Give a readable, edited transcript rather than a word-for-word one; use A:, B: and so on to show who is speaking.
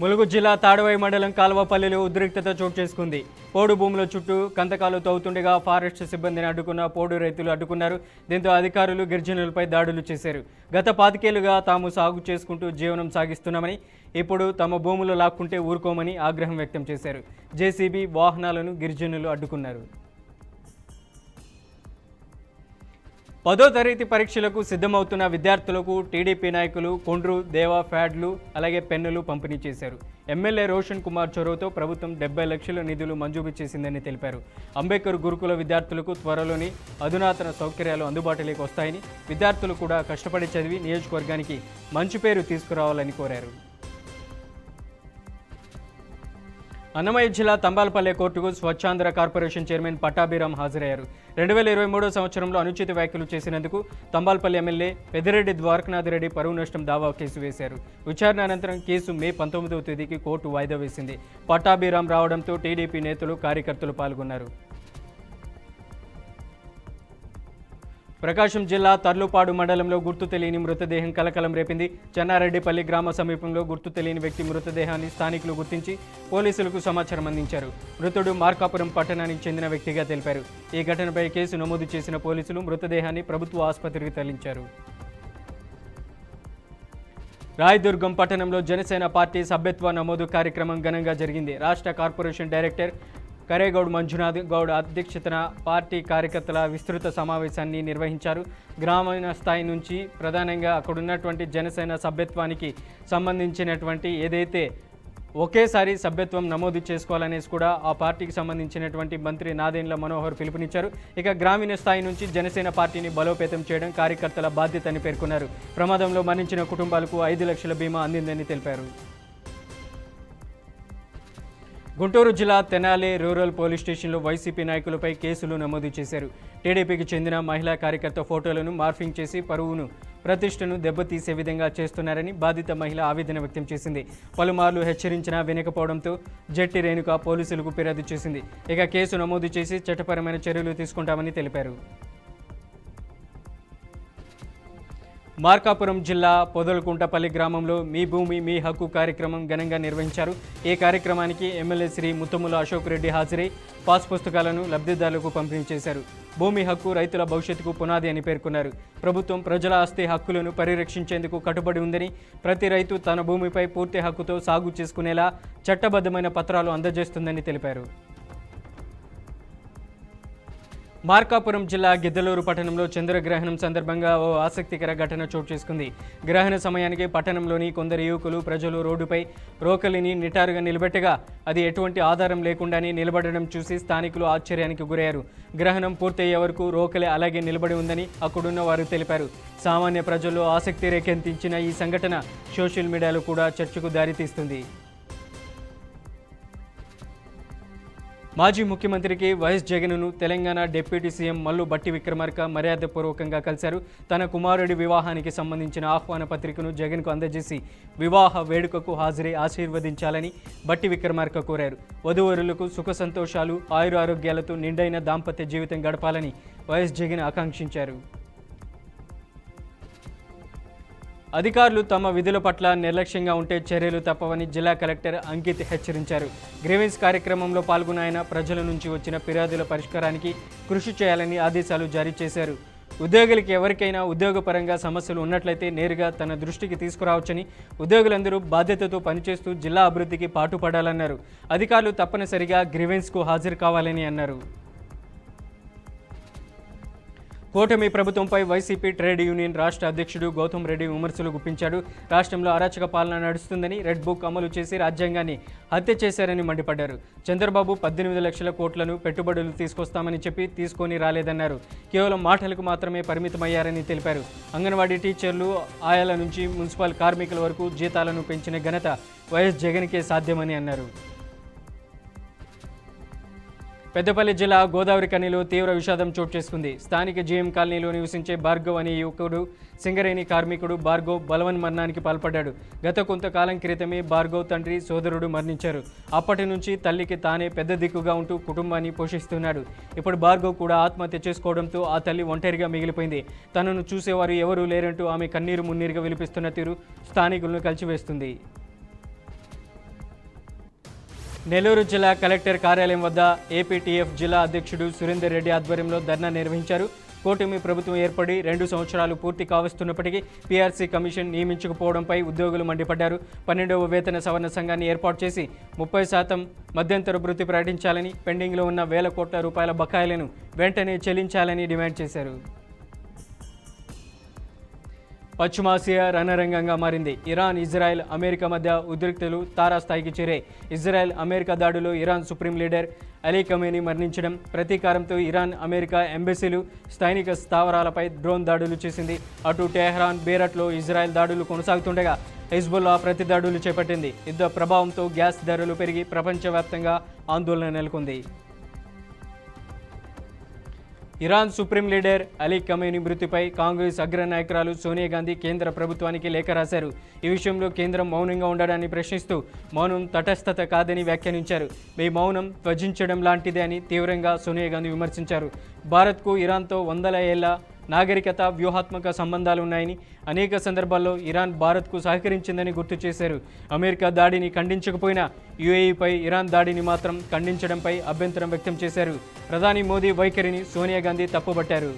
A: ములుగు జిల్లా తాడవాయి మండలం కాల్వపల్లిలో ఉద్రిక్తత చోటు చేసుకుంది. పోడు భూముల చుట్టూ కంతకాలు తవ్వుతుండగా ఫారెస్ట్ సిబ్బందిని అడ్డుకున్న పోడు రైతులు అడ్డుకున్నారు. దీంతో అధికారులు గిరిజనులపై దాడులు చేశారు. గత 25 ఏళ్లుగా తాము సాగు చేసుకుంటూ జీవనం సాగిస్తున్నామని, ఇప్పుడు తమ భూములు లాక్కుంటే ఊరుకోమని ఆగ్రహం వ్యక్తం చేశారు. జేసీబీ వాహనాలను గిరిజనులు అడ్డుకున్నారు. 10వ తరగతి పరీక్షలకు సిద్ధమవుతున్న విద్యార్థులకు టీడీపీ నాయకులు కొండ్రు దేవా ఫ్యాడ్లు అలాగే పెన్నులు పంపిణీ చేశారు. ఎమ్మెల్యే రోషన్ కుమార్ చొరవతో ప్రభుత్వం 70 లక్షల నిధులు మంజూరు చేసిందని తెలిపారు. అంబేద్కర్ గురుకుల విద్యార్థులకు త్వరలోని అధునాతన సౌకర్యాలు అందుబాటులోకి వస్తాయని, విద్యార్థులు కూడా కష్టపడి చదివి నియోజకవర్గానికి మంచి పేరు తీసుకురావాలని కోరారు. అన్నమయ్య జిల్లా తంబాలపల్లె కోర్టుకు స్వచ్ఛాంధ్ర కార్పొరేషన్ చైర్మన్ పట్టాభిరామ్ హాజరయ్యారు. 2023 సంవత్సరంలో అనుచిత వ్యాఖ్యలు చేసినందుకు తంబాలపల్లి ఎమ్మెల్యే పెద్దిరెడ్డి ద్వారకనాథ్ రెడ్డి పరువు నష్టం దావా కేసు వేశారు. విచారణ అనంతరం కేసు మే 19వ తేదీకి కోర్టు వాయిదా వేసింది. పట్టాభిరామ్ రావడంతో టీడీపీ నేతలు కార్యకర్తలు పాల్గొన్నారు. ప్రకాశం జిల్లా తర్లుపాడు మండలంలో గుర్తు తెలియని మృతదేహం కలకలం రేపింది. చెన్నారెడ్డిపల్లి గ్రామ సమీపంలో గుర్తు తెలియని వ్యక్తి మృతదేహాన్ని స్థానికులు గుర్తించి పోలీసులకు సమాచారం అందించారు. మృతుడు మార్కాపురం పట్టణానికి చెందిన వ్యక్తిగా తెలిపారు. ఈ ఘటనపై కేసు నమోదు చేసిన పోలీసులు మృతదేహాన్ని ప్రభుత్వ ఆసుపత్రికి తరలించారు. రాయదుర్గం పట్టణంలో జనసేన పార్టీ సభ్యత్వ నమోదు కార్యక్రమం ఘనంగా జరిగింది. రాష్ట్ర కార్పొరేషన్ డైరెక్టర్ కరేగౌడ్ మంజునాథ్ గౌడ్ అధ్యక్షతన పార్టీ కార్యకర్తల విస్తృత సమావేశాన్ని నిర్వహించారు. గ్రామీణ స్థాయి నుంచి ప్రధానంగా అక్కడున్నటువంటి జనసేన సభ్యత్వానికి సంబంధించినటువంటి ఏదైతే ఒకేసారి సభ్యత్వం నమోదు చేసుకోవాలనేసి కూడా ఆ పార్టీకి సంబంధించినటువంటి మంత్రి నాదెండ్ల మనోహర్ పిలుపునిచ్చారు. ఇక గ్రామీణ స్థాయి నుంచి జనసేన పార్టీని బలోపేతం చేయడం కార్యకర్తల బాధ్యతని పేర్కొన్నారు. ప్రమాదంలో మరణించిన కుటుంబాలకు 5 లక్షల బీమా అందిందని తెలిపారు. గుంటూరు జిల్లా తెనాలి రూరల్ పోలీస్ స్టేషన్లో వైసీపీ నాయకులపై కేసులు నమోదు చేశారు. టీడీపీకి చెందిన మహిళా కార్యకర్త ఫోటోలను మార్ఫింగ్ చేసి పరువును ప్రతిష్టను దెబ్బతీసే విధంగా చేస్తున్నారని బాధిత మహిళ ఆవేదన వ్యక్తం చేసింది. పలుమార్లు హెచ్చరించినా వినకపోవడంతో జట్టి రేణుక పోలీసులకు ఫిర్యాదు చేసింది. ఇక కేసు నమోదు చేసి చట్టపరమైన చర్యలు తీసుకుంటామని తెలిపారు. మార్కాపురం జిల్లా పొదలకుంటపల్లి గ్రామంలో మీ భూమి మీ హక్కు కార్యక్రమం ఘనంగా నిర్వహించారు. ఈ కార్యక్రమానికి ఎమ్మెల్యే శ్రీ ముత్తముల అశోక్ రెడ్డి హాజరై పాస్ పుస్తకాలను లబ్ధిదారులకు పంపిణీ చేశారు. భూమి హక్కు రైతుల భవిష్యత్తుకు పునాది అని పేర్కొన్నారు. ప్రభుత్వం ప్రజల ఆస్తి హక్కులను పరిరక్షించేందుకు కట్టుబడి ఉందని, ప్రతి రైతు తన భూమిపై పూర్తి హక్కుతో సాగు చేసుకునేలా చట్టబద్ధమైన పత్రాలు అందజేస్తుందని తెలిపారు. మార్కాపురం జిల్లా గిద్దలూరు పట్టణంలో చంద్రగ్రహణం సందర్భంగా ఓ ఆసక్తికర ఘటన చోటు చేసుకుంది. గ్రహణ సమయానికి పట్టణంలోని కొందరు యువకులు ప్రజలు రోడ్డుపై రోకలిని నిటారుగా నిలబెట్టగా అది ఎటువంటి ఆధారం లేకుండానే నిలబడడం చూసి స్థానికులు ఆశ్చర్యానికి గురయ్యారు. గ్రహణం పూర్తయ్యే వరకు రోకలి అలాగే నిలబడి ఉందని అక్కడున్న వారు తెలిపారు. సామాన్య ప్రజల్లో ఆసక్తి రేకెత్తించిన ఈ సంఘటన సోషల్ మీడియాలో కూడా చర్చకు దారితీస్తుంది. మాజీ ముఖ్యమంత్రికి వైఎస్ జగన్ను తెలంగాణ డిప్యూటీ సీఎం మల్లు భట్టి విక్రమార్క మర్యాదపూర్వకంగా కలిశారు. తన కుమారుడి వివాహానికి సంబంధించిన ఆహ్వాన పత్రికను జగన్కు అందజేసి వివాహ వేడుకకు హాజరై ఆశీర్వదించాలని భట్టి విక్రమార్క కోరారు. వధూవరులకు సుఖ సంతోషాలు, ఆయురారోగ్యాలతో నిండైన దాంపత్య జీవితం గడపాలని వైఎస్ జగన్ ఆకాంక్షించారు. అధికారులు తమ విధుల పట్ల నిర్లక్ష్యంగా ఉంటే చర్యలు తప్పవని జిల్లా కలెక్టర్ అంకిత్ హెచ్చరించారు. గ్రీవెన్స్ కార్యక్రమంలో పాల్గొన్న ఆయన ప్రజల నుంచి వచ్చిన ఫిర్యాదుల పరిష్కారానికి కృషి చేయాలని ఆదేశాలు జారీ చేశారు. ఉద్యోగులకి ఎవరికైనా ఉద్యోగపరంగా సమస్యలు ఉన్నట్లయితే నేరుగా తన దృష్టికి తీసుకురావచ్చని, ఉద్యోగులందరూ బాధ్యతతో పనిచేస్తూ జిల్లా అభివృద్ధికి పాటుపడాలన్నారు. అధికారులు తప్పనిసరిగా గ్రీవెన్స్కు హాజరు కావాలని అన్నారు. కూటమి ప్రభుత్వంపై వైసీపీ ట్రేడ్ యూనియన్ రాష్ట్ర అధ్యక్షుడు గౌతమ్ రెడ్డి విమర్శలు గుప్పించాడు. రాష్ట్రంలో అరాచక పాలన నడుస్తుందని, రెడ్ బుక్ అమలు చేసి రాజ్యాంగాన్ని హత్య చేశారని మండిపడ్డారు. చంద్రబాబు 18 లక్షల కోట్లను పెట్టుబడులు తీసుకొస్తామని చెప్పి తీసుకొని రాలేదన్నారు. కేవలం మాటలకు మాత్రమే పరిమితమయ్యారని తెలిపారు. అంగన్వాడీ టీచర్లు, ఆయాల నుంచి మున్సిపల్ కార్మికుల వరకు జీతాలను పెంచిన ఘనత వైఎస్ జగన్కే సాధ్యమని అన్నారు. పెద్దపల్లి జిల్లా గోదావరి కనిలో తీవ్ర విషాదం చోటు చేసుకుంది. స్థానిక జీఎం కాలనీలో నివసించే భార్గవ్ అనే యువకుడు సింగరేణి కార్మికుడు భార్గవ్ బలవన్ మరణానికి పాల్పడ్డాడు. గత కొంతకాలం క్రితమే భార్గవ్ తండ్రి సోదరుడు మరణించారు. అప్పటి నుంచి తల్లికి తానే పెద్ద దిక్కుగా ఉంటూ కుటుంబాన్ని పోషిస్తున్నాడు. ఇప్పుడు భార్గవ్ కూడా ఆత్మహత్య చేసుకోవడంతో ఆ తల్లి ఒంటరిగా మిగిలిపోయింది. తనను చూసేవారు ఎవరూ లేరంటూ ఆమె కన్నీరు మున్నీరుగా విలిపిస్తున్న తీరు స్థానికులను కలిచివేస్తుంది. నెల్లూరు జిల్లా కలెక్టర్ కార్యాలయం వద్ద ఏపీటీఎఫ్ జిల్లా అధ్యక్షుడు సురేందర్ రెడ్డి ఆధ్వర్యంలో ధర్నా నిర్వహించారు. కూటమి ప్రభుత్వం ఏర్పడి 2 సంవత్సరాలు పూర్తి కావస్తున్నప్పటికీ పీఆర్సీ కమిషన్ నియమించకపోవడంపై ఉద్యోగులు మండిపడ్డారు. 12వ వేతన సవరణ సంఘాన్ని ఏర్పాటు చేసి 30% మధ్యంతర భృతి ప్రకటించాలని, పెండింగ్లో ఉన్న వేల కోట్ల రూపాయల బకాయిలను వెంటనే చెల్లించాలని డిమాండ్ చేశారు. పశ్చిమాసియా రణరంగంగా మారింది. ఇరాన్, ఇజ్రాయెల్, అమెరికా మధ్య ఉద్రిక్తలు తారాస్థాయికి చేరాయి. ఇజ్రాయెల్, అమెరికా దాడిలో Iran supreme leader Ali Khamenei మరణించడం, ప్రతీకారంతో ఇరాన్, అమెరికా ఎంబసీలు, స్థానిక స్థావరాలపై డ్రోన్ దాడులు చేసింది. అటు టెహ్రాన్, బేరట్లో ఇజ్రాయెల్ దాడులు కొనసాగుతుండగా హిజ్బుల్లా ప్రతి దాడులు చేపట్టింది. యుద్ధ ప్రభావంతో గ్యాస్ ధరలు పెరిగి ప్రపంచవ్యాప్తంగా ఆందోళన నెలకొంది. Iran supreme leader Ali Khamenei మృతిపై కాంగ్రెస్ అగ్రనాయకురాలు సోనియా గాంధీ కేంద్ర ప్రభుత్వానికి లేఖ రాశారు. ఈ విషయంలో కేంద్రం మౌనంగా ఉండడాన్ని ప్రశ్నిస్తూ మౌనం తటస్థత కాదని వ్యాఖ్యానించారు. మీ మౌనం త్వజించడం లాంటిదే అని తీవ్రంగా సోనియా గాంధీ విమర్శించారు. భారత్కు ఇరాన్తో 100 ఏళ్ల నాగరికత, వ్యూహాత్మక సంబంధాలు ఉన్నాయని, అనేక సందర్భాల్లో ఇరాన్ భారత్కు సహకరించిందని గుర్తు చేశారు. అమెరికా దాడిని ఖండించకపోయినా యుఏఈపై ఇరాన్ దాడిని మాత్రం ఖండించడంపై అభ్యంతరం వ్యక్తం చేశారు. ప్రధాని మోదీ వైఖరిని సోనియా గాంధీ తప్పుబట్టారు.